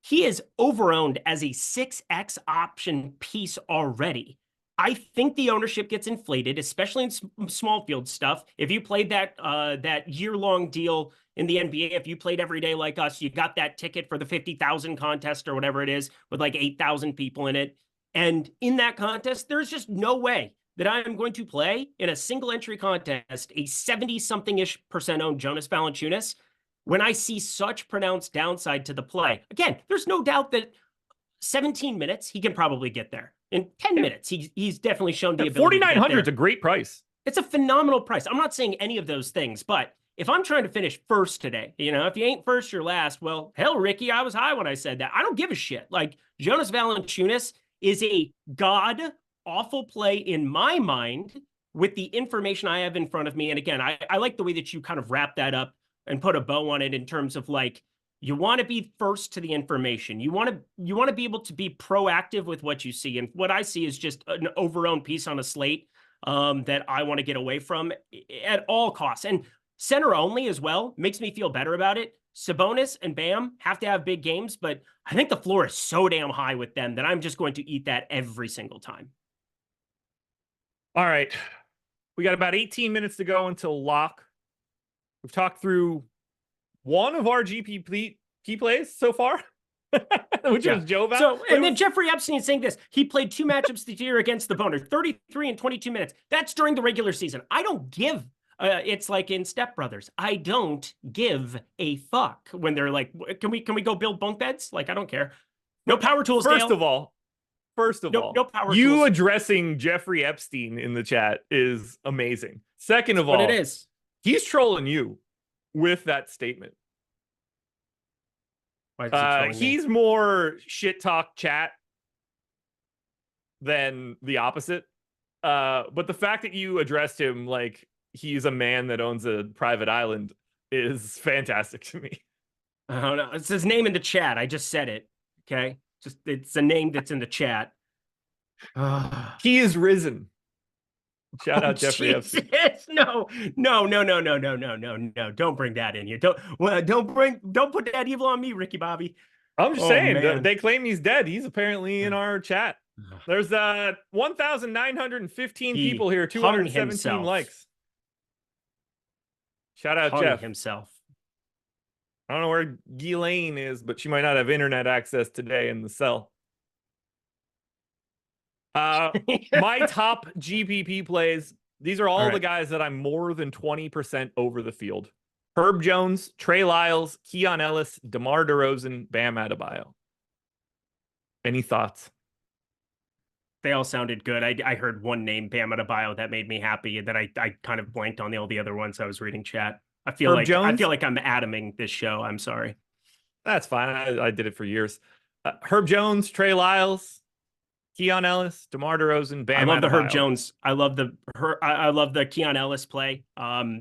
S2: He is overowned as a 6x option piece already. I think the ownership gets inflated, especially in small field stuff. If you played that year-long deal in the NBA, if you played every day like us, you got that ticket for the 50,000 contest or whatever it is with like 8,000 people in it. And in that contest, there's just no way that I am going to play in a single entry contest a 70-something-ish percent owned Jonas Valanciunas when I see such pronounced downside to the play. Again, there's no doubt that 17 minutes, he can probably get there. In 10 minutes, he's definitely shown the ability to get there.
S1: 4,900 is a great price.
S2: It's a phenomenal price. I'm not saying any of those things, but if I'm trying to finish first today, if you ain't first, you're last. Well, hell, Ricky, I was high when I said that. I don't give a shit. Like, Jonas Valanciunas is a god-awful play in my mind with the information I have in front of me. And again, I like the way that you kind of wrap that up and put a bow on it in terms of like, you want to be first to the information. You want to be able to be proactive with what you see. And what I see is just an overowned piece on a slate that I want to get away from at all costs. And center only as well makes me feel better about it. Sabonis and Bam have to have big games, but I think the floor is so damn high with them that I'm just going to eat that every single time.
S1: All right. We got about 18 minutes to go until lock. We've talked through one of our GPP key plays so far, which was Joval.
S2: So, and then Jeffrey Epstein saying this. He played 2 matchups this year against the Boner, 33 and 22 minutes. That's during the regular season. I don't give, it's like in Step Brothers. I don't give a fuck when they're like, can we go build bunk beds? Like, I don't care. No power tools,
S1: First of all,
S2: no power
S1: you
S2: tools.
S1: Addressing Jeffrey Epstein in the chat is amazing. Second of all,
S2: it is.
S1: He's trolling you with that statement. He's more shit talk chat than the opposite. But the fact that you addressed him like he's a man that owns a private island is fantastic to me.
S2: I don't know. It's his name in the chat. I just said it. Okay. It's a name that's in the chat.
S1: He is risen. Shout out Jeffrey Epstein.
S2: No. Don't bring that in here. Don't put that evil on me, Ricky Bobby.
S1: I'm just saying, they claim he's dead. He's apparently in our chat. There's 1,915 people here, 217 likes. Shout out Jeff
S2: himself.
S1: I don't know where Ghislaine is, but she might not have internet access today in the cell. My top GPP plays, these are all the guys that I'm more than 20% over the field. Herb Jones, Trey Lyles, Keon Ellis, DeMar DeRozan, Bam Adebayo. Any thoughts?
S2: They all sounded good. I heard one name, Bam Adebayo, that made me happy. And then I kind of blanked on all the other ones I was reading chat. I feel like I'm atoming this show. I'm sorry.
S1: That's fine. I did it for years. Herb Jones, Trey Lyles, Keon Ellis, DeMar DeRozan, Bam.
S2: I love
S1: Adebayo.
S2: the Herb Jones. I love the Keon Ellis play.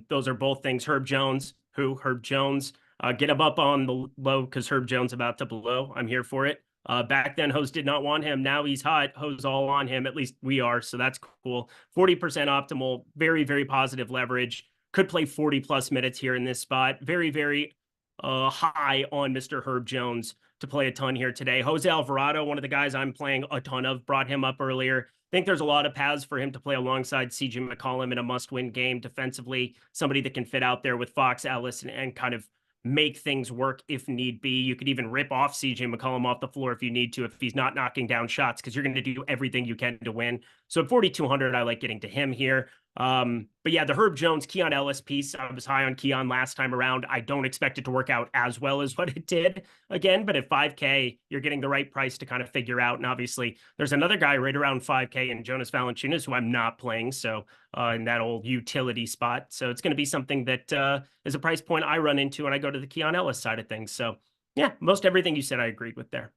S2: Those are both things. Herb Jones. Get him up on the low because Herb Jones about to blow. I'm here for it. Back then, Hose did not want him. Now he's hot. Hose all on him. At least we are. So that's cool. 40% optimal. Very, very positive leverage. Could play 40 plus minutes here in this spot. Very, very high on Mr. Herb Jones to play a ton here today. Jose Alvarado, one of the guys I'm playing a ton of, brought him up earlier. I think there's a lot of paths for him to play alongside CJ McCollum in a must-win game defensively, somebody that can fit out there with Fox Ellis and kind of make things work if need be. You could even rip off CJ McCollum off the floor if you need to, if he's not knocking down shots, because you're going to do everything you can to win. So at 4,200, I like getting to him here. But yeah, the Herb Jones, Keon Ellis piece, I was high on Keon last time around. I don't expect it to work out as well as what it did again, but at 5K, you're getting the right price to kind of figure out. And obviously, there's another guy right around 5K in Jonas Valanciunas, who I'm not playing. So in that old utility spot. So it's going to be something that is a price point I run into, and I go to the Keon Ellis side of things. So yeah, most everything you said, I agreed with there.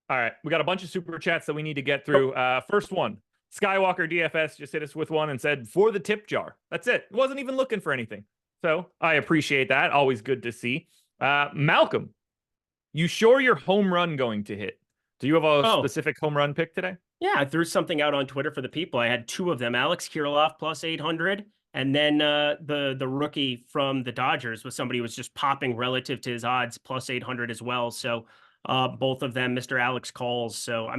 S1: All right. We got a bunch of super chats that we need to get through. First one. Skywalker DFS just hit us with one and said, for the tip jar. That's it. Wasn't even looking for anything. So I appreciate that. Always good to see. Malcolm, you sure your home run going to hit? Do you have a specific home run pick today?
S2: Yeah, I threw something out on Twitter for the people. I had two of them. Alex Kirilloff plus 800. And then the rookie from the Dodgers was somebody who was just popping relative to his odds plus 800 as well. So both of them, Mr. Alex Calls. So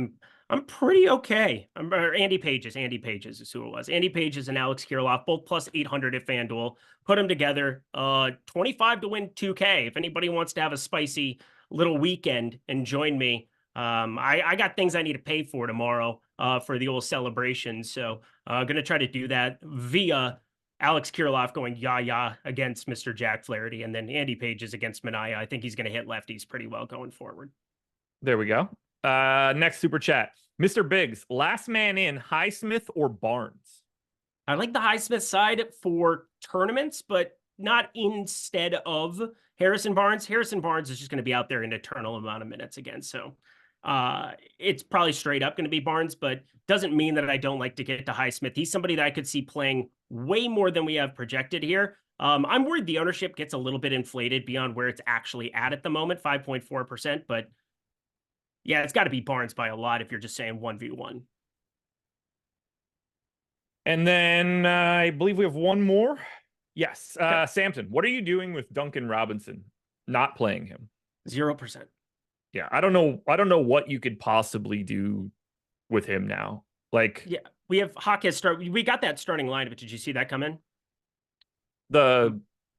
S2: I'm pretty okay. Andy Pages is who it was. Andy Pages and Alex Kirilloff, both plus 800 at FanDuel. Put them together. 25 to win 2K. If anybody wants to have a spicy little weekend and join me, I got things I need to pay for tomorrow for the old celebration. So I'm going to try to do that via Alex Kirilloff going yah against Mr. Jack Flaherty, and then Andy Pages against Minaya. I think he's going to hit lefties pretty well going forward.
S1: There we go. Next super chat. Mr. Biggs, last man in, Highsmith or Barnes?
S2: I like the Highsmith side for tournaments, but not instead of Harrison Barnes. Harrison Barnes is just going to be out there an eternal amount of minutes again. So it's probably straight up going to be Barnes, but doesn't mean that I don't like to get to Highsmith. He's somebody that I could see playing way more than we have projected here. I'm worried the ownership gets a little bit inflated beyond where it's actually at the moment, 5.4%, but yeah, it's got to be Barnes by a lot if you're just saying 1v1.
S1: And then I believe we have one more. Yes. Okay. Samson, what are you doing with Duncan Robinson? Not playing him.
S2: 0%.
S1: Yeah, I don't know what you could possibly do with him now. Like,
S2: yeah, we have Hawkes start. We got that starting line, but did you see that come in?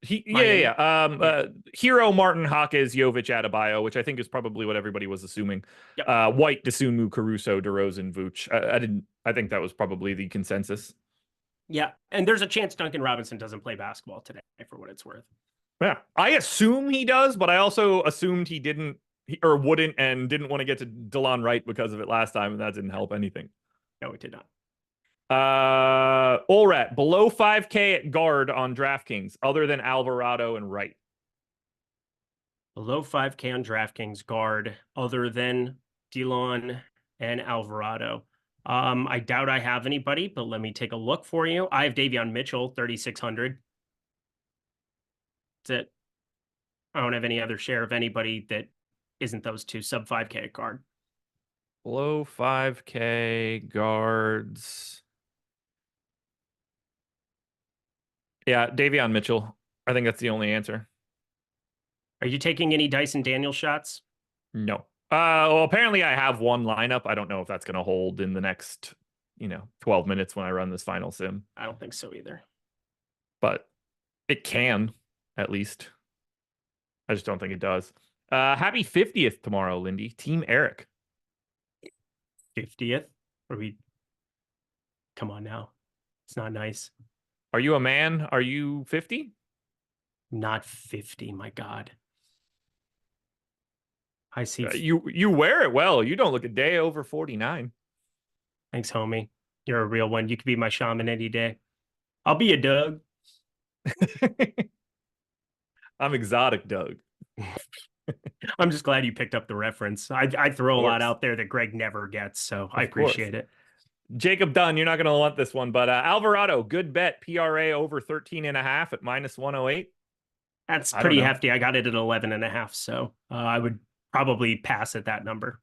S1: Hero, Martin, Hawkes, Jovic, Adebayo, which I think is probably what everybody was assuming. Yep. White, Dosunmu, Caruso, DeRozan, Vooch. I think that was probably the consensus.
S2: Yeah, and there's a chance Duncan Robinson doesn't play basketball today, for what it's worth.
S1: Yeah, I assume he does, but I also assumed he didn't or wouldn't and didn't want to get to DeLon Wright because of it last time, and that didn't help anything.
S2: No, it did not.
S1: Olrat, below 5K at guard on DraftKings, other than Alvarado and Wright.
S2: Below 5K on DraftKings guard, other than DeLon and Alvarado. I doubt I have anybody, but let me take a look for you. I have Davion Mitchell, 3,600. That's it. I don't have any other share of anybody that isn't those two, sub 5K at guard.
S1: Below 5K guards. Yeah, Davion Mitchell. I think that's the only answer.
S2: Are you taking any Dyson Daniels shots?
S1: No. Well, apparently I have one lineup. I don't know if that's going to hold in the next, 12 minutes when I run this final sim.
S2: I don't think so either.
S1: But it can, at least. I just don't think it does. Happy 50th tomorrow, Lindy. Team Eric.
S2: 50th? Come on now. It's not nice.
S1: Are you a man? Are you 50?
S2: Not 50, my God. I see.
S1: You wear it well. You don't look a day over 49.
S2: Thanks, homie. You're a real one. You could be my shaman any day. I'll be a Doug.
S1: I'm exotic Doug.
S2: I'm just glad you picked up the reference. I throw a lot out there that Greg never gets, so I appreciate it.
S1: Jacob Dunn, you're not going to want this one, but Alvarado, good bet. PRA over 13.5 at -108.
S2: That's pretty hefty. I got it at 11.5, so I would probably pass at that number.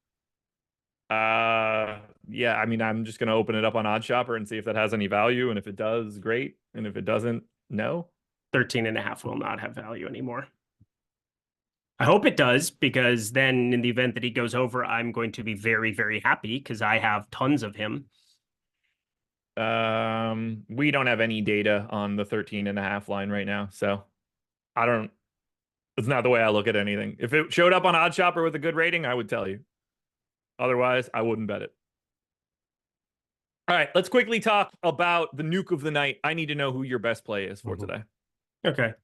S1: Yeah, I mean, I'm just going to open it up on OddsShopper and see if that has any value, and if it does, great, and if it doesn't, no.
S2: 13.5 will not have value anymore. I hope it does, because then in the event that he goes over, I'm going to be very, very happy because I have tons of him.
S1: We don't have any data on the 13.5 line right now, so I don't. It's not the way I look at anything. If it showed up on OddsShopper with a good rating, I would tell you. Otherwise, I wouldn't bet it. All right, let's quickly talk about the nuke of the night. I need to know who your best play is for today.
S2: Okay.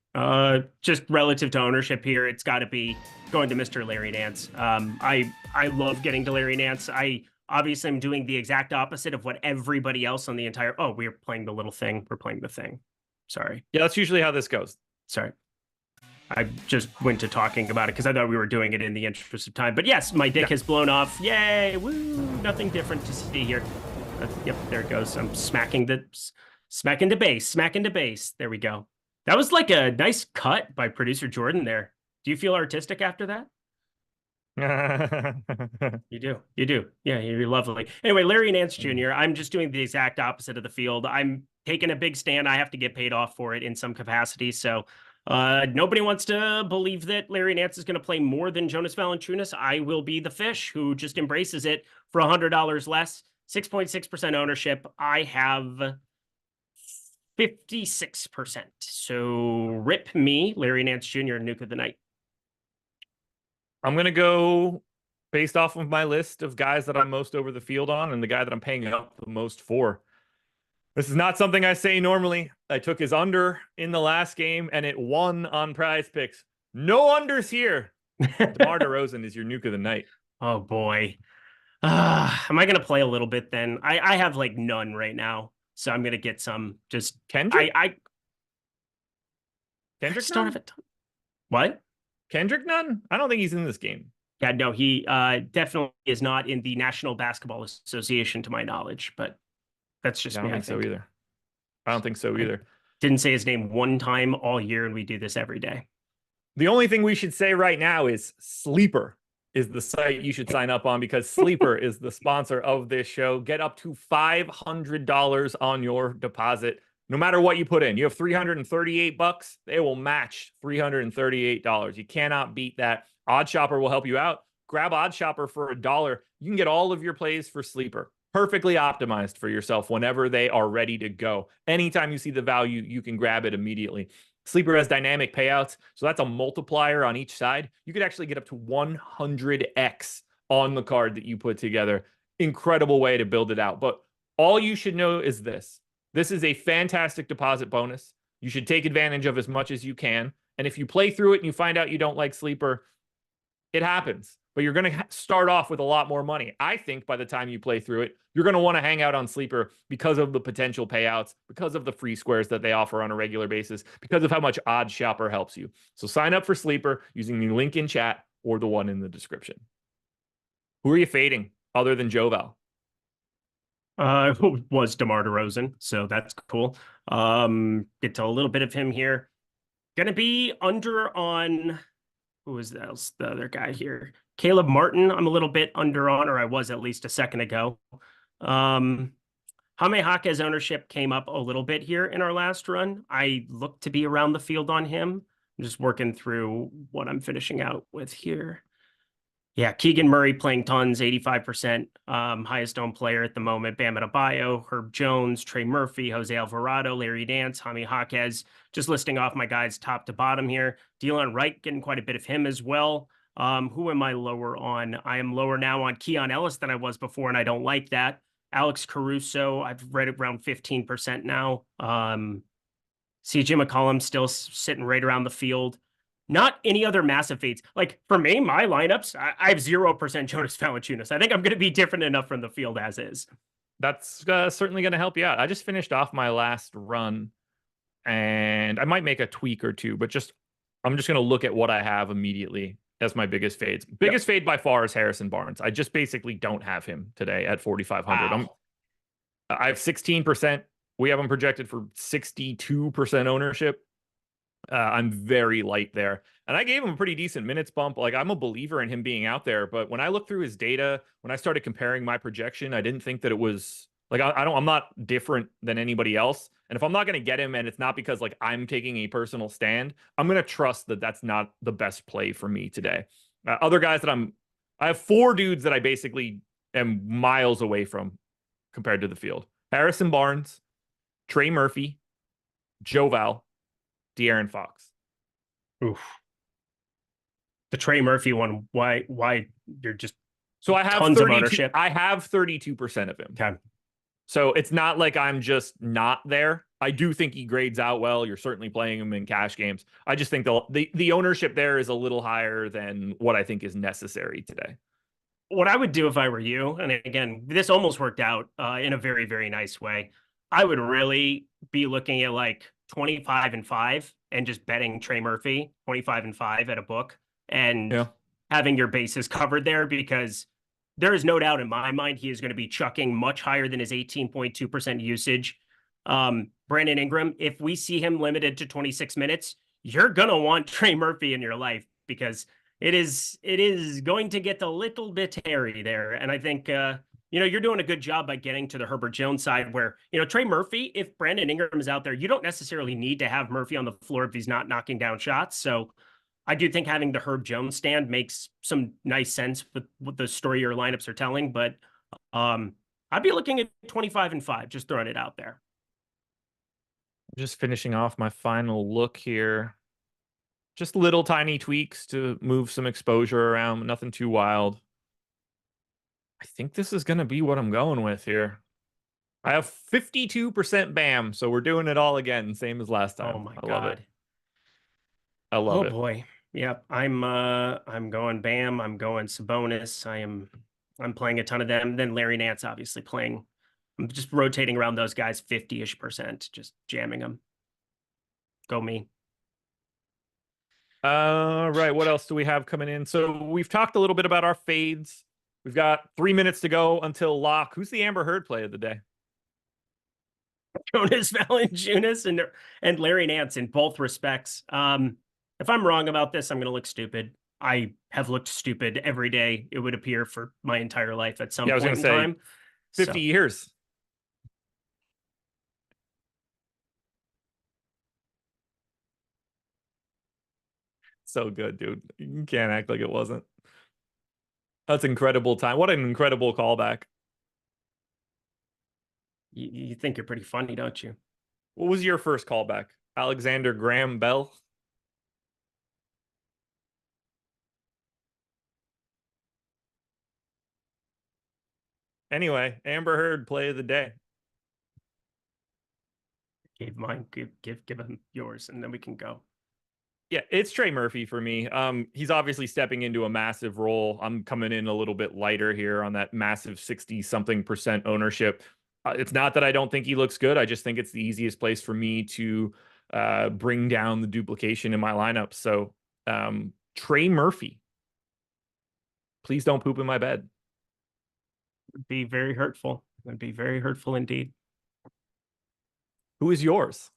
S2: Just relative to ownership here, it's got to be going to Mr. Larry Nance. I love getting to Larry Nance. I obviously am doing the exact opposite of what everybody else on the entire. Oh, we're playing the little thing. We're playing the thing. Sorry.
S1: Yeah, that's usually how this goes.
S2: Sorry. I just went to talking about it because I thought we were doing it in the interest of time. But yes, my dick has blown off. Yay! Woo! Nothing different to see here. Yep, there it goes. I'm smacking the base. Smacking the base. There we go. That was like a nice cut by producer Jordan there. Do you feel artistic after that? You do. You do. Yeah, you're lovely. Anyway, Larry Nance Jr., I'm just doing the exact opposite of the field. I'm taking a big stand. I have to get paid off for it in some capacity. So nobody wants to believe that Larry Nance is going to play more than Jonas Valanciunas. I will be the fish who just embraces it for $100 less. 6.6% ownership. I have 56%. So rip me, Larry Nance Jr., nuke of the night.
S1: I'm going to go based off of my list of guys that I'm most over the field on and the guy that I'm paying up the most for. This is not something I say normally. I took his under in the last game and it won on Prize Picks. No unders here. DeMar DeRozan is your nuke of the night.
S2: Oh boy. Am I going to play a little bit then? I have like none right now. So I'm going to get some. Just
S1: Kendrick?
S2: Kendrick don't have a ton. What?
S1: Kendrick none? I don't think he's in this game.
S2: Yeah, no, he definitely is not in the National Basketball Association to my knowledge, but that's just
S1: I don't
S2: me,
S1: think so either. I don't think so either.
S2: Didn't say his name one time all year, and we do this every day.
S1: The only thing we should say right now is Sleeper is the site you should sign up on, because Sleeper is the sponsor of this show. Get up to $500 on your deposit, no matter what you put in. You have $338, they will match $338. You cannot beat that. OddsShopper will help you out. Grab OddsShopper for $1. You can get all of your plays for Sleeper, perfectly optimized for yourself whenever they are ready to go. Anytime you see the value, you can grab it immediately. Sleeper has dynamic payouts, so that's a multiplier on each side. You could actually get up to 100x on the card that you put together. Incredible way to build it out. But all you should know is this. This is a fantastic deposit bonus. You should take advantage of as much as you can. And if you play through it and you find out you don't like Sleeper, it happens. But you're going to start off with a lot more money. I think by the time you play through it, you're going to want to hang out on Sleeper because of the potential payouts, because of the free squares that they offer on a regular basis, because of how much OddsShopper helps you. So sign up for Sleeper using the link in chat or the one in the description. Who are you fading other than Joval?
S2: Was DeMar DeRozan, so that's cool. Get to a little bit of him here. Gonna be under on, who is that? The other guy here? Caleb Martin, I'm a little bit under on, or I was at least a second ago. Jaime Jaquez's ownership came up a little bit here in our last run. I look to be around the field on him. I'm just working through what I'm finishing out with here. Yeah, Keegan Murray playing tons, 85%, highest owned player at the moment. Bam Adebayo, Herb Jones, Trey Murphy, Jose Alvarado, Larry Nance, Jaime Jaquez. Just listing off my guys top to bottom here. Delon Wright, getting quite a bit of him as well. Who am I lower on? I am lower now on Keon Ellis than I was before, and I don't like that. Alex Caruso, I've read it around 15% now. CJ McCollum still sitting right around the field. Not any other massive fades. Like, for me, my lineups, I have 0% Jonas Valanciunas. I think I'm going to be different enough from the field as is.
S1: That's certainly going to help you out. I just finished off my last run, and I might make a tweak or two, but I'm just going to look at what I have immediately as my biggest fades. Biggest fade by far is Harrison Barnes. I just basically don't have him today at 4,500.
S2: Wow.
S1: I have 16%. We have him projected for 62% ownership. I'm very light there. And I gave him a pretty decent minutes bump. Like, I'm a believer in him being out there. But when I looked through his data, when I started comparing my projection, I didn't think that it was Like I'm not different than anybody else. And if I'm not going to get him, and it's not because like I'm taking a personal stand, I'm going to trust that that's not the best play for me today. Other guys that I have four dudes that I basically am miles away from compared to the field: Harrison Barnes, Trey Murphy, Joe Val, De'Aaron Fox.
S2: Oof. The Trey Murphy one, why you're just
S1: So I have
S2: tons of
S1: 32.
S2: ownership.
S1: I have 32% of him.
S2: Okay.
S1: So it's not like I'm just not there. I do think he grades out well. You're certainly playing him in cash games. I just think the ownership there is a little higher than what I think is necessary today.
S2: What I would do if I were you, and again, this almost worked out in a very, very nice way. I would really be looking at like 25-5 and just betting Trey Murphy 25-5 at a book and
S1: Yeah.
S2: having your bases covered there, because there is no doubt in my mind he is going to be chucking much higher than his 18.2% usage. Brandon Ingram, if we see him limited to 26 minutes, you're going to want Trey Murphy in your life, because it is going to get a little bit hairy there. And I think, you're doing a good job by getting to the Herbert Jones side where, Trey Murphy, if Brandon Ingram is out there, you don't necessarily need to have Murphy on the floor if he's not knocking down shots. So I do think having the Herb Jones stand makes some nice sense with what the story your lineups are telling. But I'd be looking at 25-5, just throwing it out there.
S1: Just finishing off my final look here. Just little tiny tweaks to move some exposure around, nothing too wild. I think this is going to be what I'm going with here. I have 52% BAM, so we're doing it all again, same as last time.
S2: Oh my
S1: I
S2: God.
S1: love it. I love it.
S2: Oh boy. Yep. I'm going Bam. I'm going Sabonis. I'm playing a ton of them. Then Larry Nance obviously playing. I'm just rotating around those guys 50-ish%, just jamming them. Go me.
S1: Right. What else do we have coming in? So we've talked a little bit about our fades. We've got 3 minutes to go until lock. Who's the Amber Heard play of the day?
S2: Jonas Valanciunas and Larry Nance in both respects. If I'm wrong about this, I'm going to look stupid. I have looked stupid every day, it would appear, for my entire life at some point in time.
S1: 50 years. So good, dude. You can't act like it wasn't. That's incredible time. What an incredible callback.
S2: You think you're pretty funny, don't you?
S1: What was your first callback? Alexander Graham Bell? Anyway, Amber Heard play of the day.
S2: Gave mine. Give him yours, and then we can go.
S1: Yeah, it's Trey Murphy for me. He's obviously stepping into a massive role. I'm coming in a little bit lighter here on that massive 60-something% ownership. It's not that I don't think he looks good. I just think it's the easiest place for me to bring down the duplication in my lineup. So Trey Murphy, please don't poop in my bed.
S2: Would be very hurtful. Would be very hurtful indeed.
S1: Who is yours?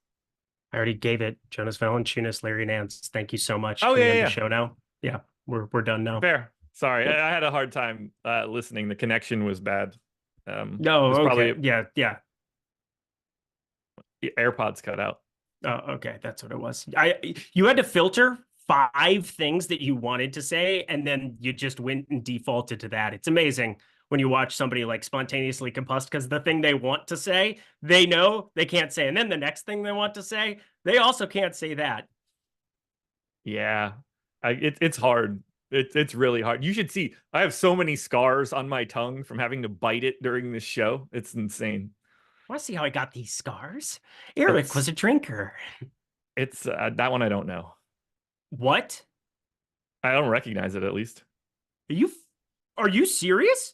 S2: I already gave it. Jonas Valanciunas, Larry Nance. Thank you so much.
S1: Oh,
S2: Can we end
S1: yeah.
S2: the show now? Yeah, we're done now.
S1: Fair. Sorry, I had a hard time listening. The connection was bad.
S2: No, okay. Probably... Yeah.
S1: AirPods cut out.
S2: Oh, okay. That's what it was. You had to filter 5 things that you wanted to say, and then you just went and defaulted to that. It's amazing when you watch somebody like spontaneously combust, because the thing they want to say, they know they can't say. And then the next thing they want to say, they also can't say that.
S1: Yeah, it's hard. It's really hard. You should see, I have so many scars on my tongue from having to bite it during this show. It's insane.
S2: Want to see how I got these scars? Eric was a drinker.
S1: It's that one I don't know.
S2: What?
S1: I don't recognize it, at least.
S2: Are you serious?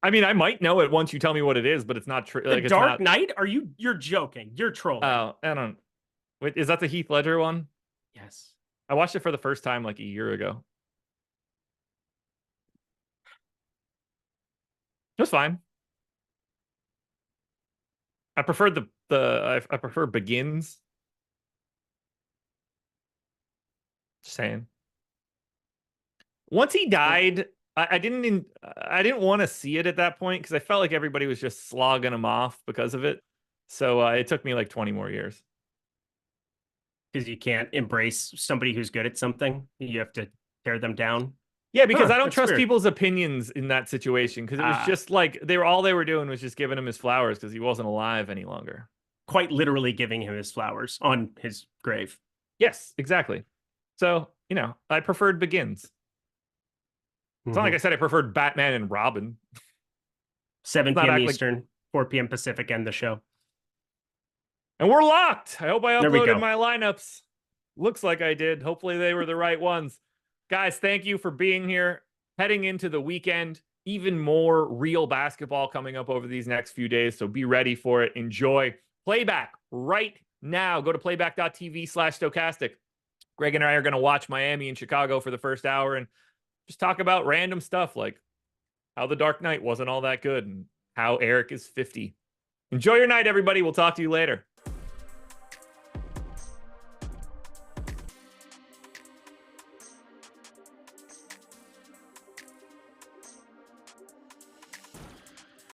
S1: I mean, I might know it once you tell me what it is, but it's not true.
S2: Like, Dark Knight? You're joking. You're trolling.
S1: Oh, I don't. Wait, is that the Heath Ledger one?
S2: Yes.
S1: I watched it for the first time like a year ago. It was fine. I preferred I prefer Begins. Just saying. Once he died, I didn't want to see it at that point because I felt like everybody was just slogging him off because of it. So it took me like 20 more years.
S2: Because you can't embrace somebody who's good at something. You have to tear them down.
S1: Yeah, because I don't
S2: That's
S1: trust
S2: weird.
S1: people's opinions in that situation because it was just like all they were doing was just giving him his flowers because he wasn't alive any longer.
S2: Quite literally giving him his flowers on his grave.
S1: Yes, exactly. So, I preferred Begins. It's not like I said I preferred Batman and Robin.
S2: 7
S1: Not
S2: p.m.
S1: act like-
S2: Eastern, 4 p.m. Pacific, end the show.
S1: And we're locked. I hope I
S2: There we
S1: uploaded
S2: go.
S1: my lineups. Looks like I did. Hopefully they were the right ones. Guys, thank you for being here. Heading into the weekend, even more real basketball coming up over these next few days. So be ready for it. Enjoy. Playback right now. Go to playback.tv/stochastic. Greg and I are going to watch Miami and Chicago for the first hour and just talk about random stuff like how the Dark Knight wasn't all that good and how Eric is 50. Enjoy your night, everybody. We'll talk to you later.